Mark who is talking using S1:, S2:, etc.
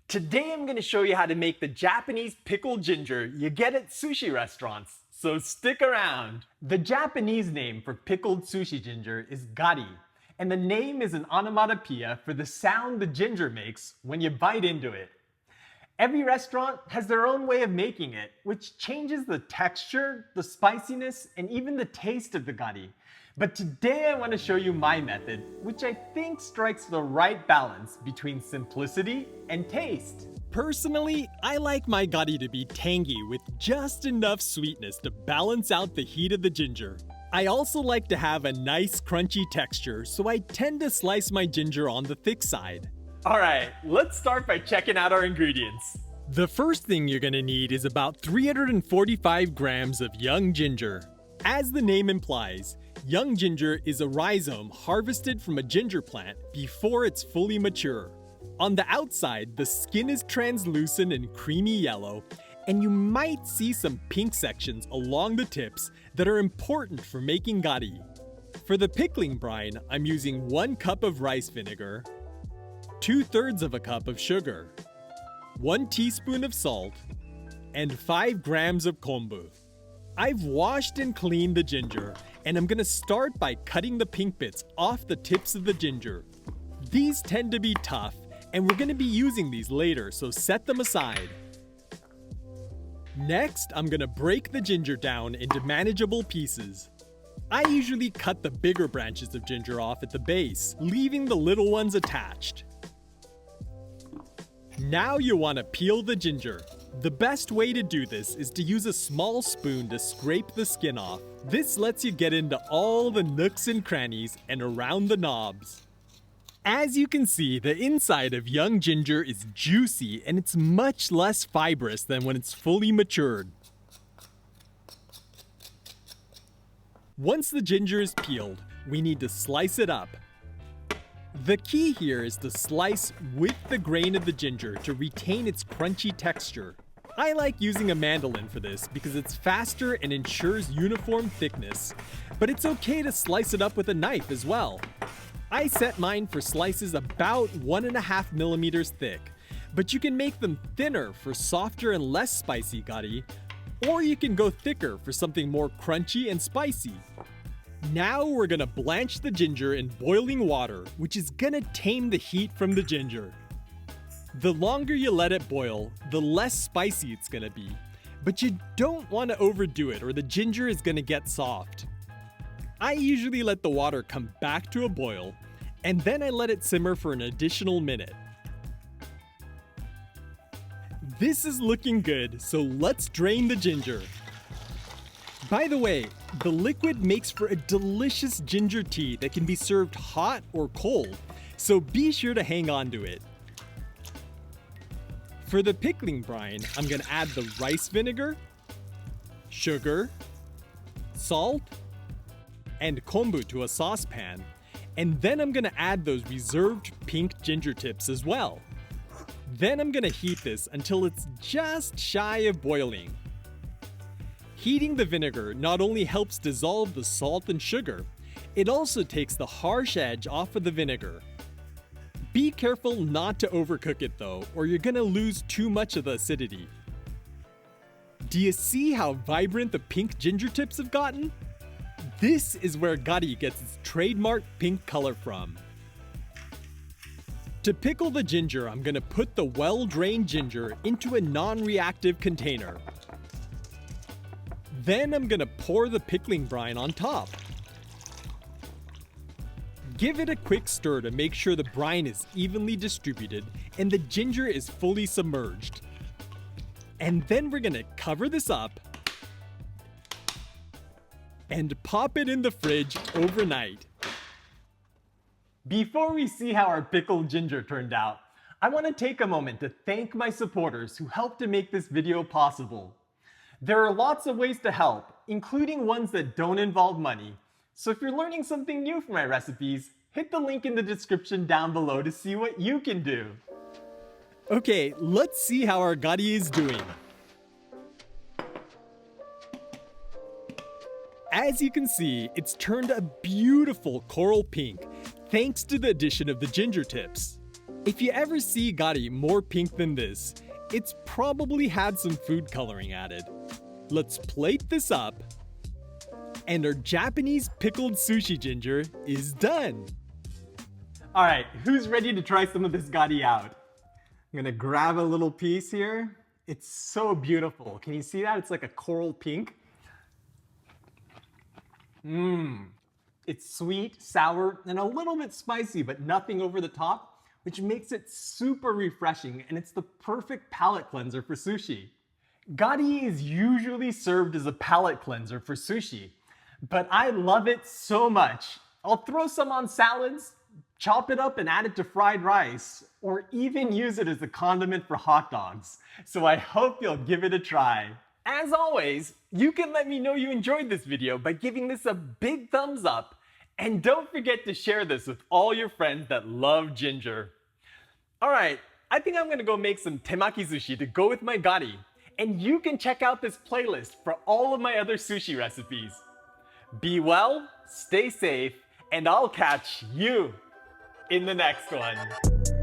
S1: Today I'm going to show you how to make the Japanese pickled ginger you get at sushi restaurants, so stick around. The Japanese name for pickled sushi ginger is Gari, and the name is an onomatopoeia for the sound the ginger makes when you bite into it. Every restaurant has their own way of making it, which changes the texture, the spiciness, and even the taste of the gari. But today I want to show you my method, which I think strikes the right balance between simplicity and taste. Personally, I like my gari to be tangy with just enough sweetness to balance out the heat of the ginger. I also like to have a nice crunchy texture, so I tend to slice my ginger on the thick side. Alright, let's start by checking out our ingredients. The first thing you're gonna need is about 345 grams of young ginger. As the name implies, young ginger is a rhizome harvested from a ginger plant before it's fully mature. On the outside, the skin is translucent and creamy yellow, and you might see some pink sections along the tips that are important for making gari. For the pickling brine, I'm using 1 cup of rice vinegar, 2/3 of a cup of sugar, 1 teaspoon of salt, and 5 grams of konbu. I've washed and cleaned the ginger, and I'm gonna start by cutting the pink bits off the tips of the ginger. These tend to be tough, and we're gonna be using these later, so set them aside. Next, I'm gonna break the ginger down into manageable pieces. I usually cut the bigger branches of ginger off at the base, leaving the little ones attached. Now you want to peel the ginger. The best way to do this is to use a small spoon to scrape the skin off. This lets you get into all the nooks and crannies and around the knobs. As you can see, the inside of young ginger is juicy and it's much less fibrous than when it's fully matured. Once the ginger is peeled, we need to slice it up. The key here is to slice with the grain of the ginger to retain its crunchy texture. I like using a mandolin for this because it's faster and ensures uniform thickness, but it's okay to slice it up with a knife as well. I set mine for slices about 1.5 millimeters thick, but you can make them thinner for softer and less spicy gari, or you can go thicker for something more crunchy and spicy. Now we're gonna blanch the ginger in boiling water, which is gonna tame the heat from the ginger. The longer you let it boil, the less spicy it's gonna be, but you don't want to overdo it or the ginger is gonna get soft. I usually let the water come back to a boil, and then I let it simmer for an additional minute. This is looking good, so let's drain the ginger. By the way, the liquid makes for a delicious ginger tea that can be served hot or cold, so be sure to hang on to it. For the pickling brine, I'm going to add the rice vinegar, sugar, salt, and konbu to a saucepan, and then I'm going to add those reserved pink ginger tips as well. Then I'm going to heat this until it's just shy of boiling. Heating the vinegar not only helps dissolve the salt and sugar, it also takes the harsh edge off of the vinegar. Be careful not to overcook it though, or you're gonna lose too much of the acidity. Do you see how vibrant the pink ginger tips have gotten? This is where gari gets its trademark pink color from. To pickle the ginger, I'm gonna put the well-drained ginger into a non-reactive container. Then I'm gonna pour the pickling brine on top. Give it a quick stir to make sure the brine is evenly distributed and the ginger is fully submerged. And then we're gonna cover this up and pop it in the fridge overnight. Before we see how our pickled ginger turned out, I want to take a moment to thank my supporters who helped to make this video possible. There are lots of ways to help, including ones that don't involve money. So if you're learning something new from my recipes, hit the link in the description down below to see what you can do. Okay, let's see how our gari is doing. As you can see, it's turned a beautiful coral pink thanks to the addition of the ginger tips. If you ever see gari more pink than this, it's probably had some food coloring added. Let's plate this up, and our Japanese pickled sushi ginger is done. All right, who's ready to try some of this gari out? I'm gonna grab a little piece here. It's so beautiful. Can you see that? It's like a coral pink. It's sweet, sour, and a little bit spicy, but nothing over the top, which makes it super refreshing, and it's the perfect palate cleanser for sushi. Gari is usually served as a palate cleanser for sushi, but I love it so much. I'll throw some on salads, chop it up and add it to fried rice, or even use it as a condiment for hot dogs. So I hope you'll give it a try. As always, you can let me know you enjoyed this video by giving this a big thumbs up, and don't forget to share this with all your friends that love ginger. All right, I think I'm gonna go make some temaki sushi to go with my gari, and you can check out this playlist for all of my other sushi recipes. Be well, stay safe, and I'll catch you in the next one.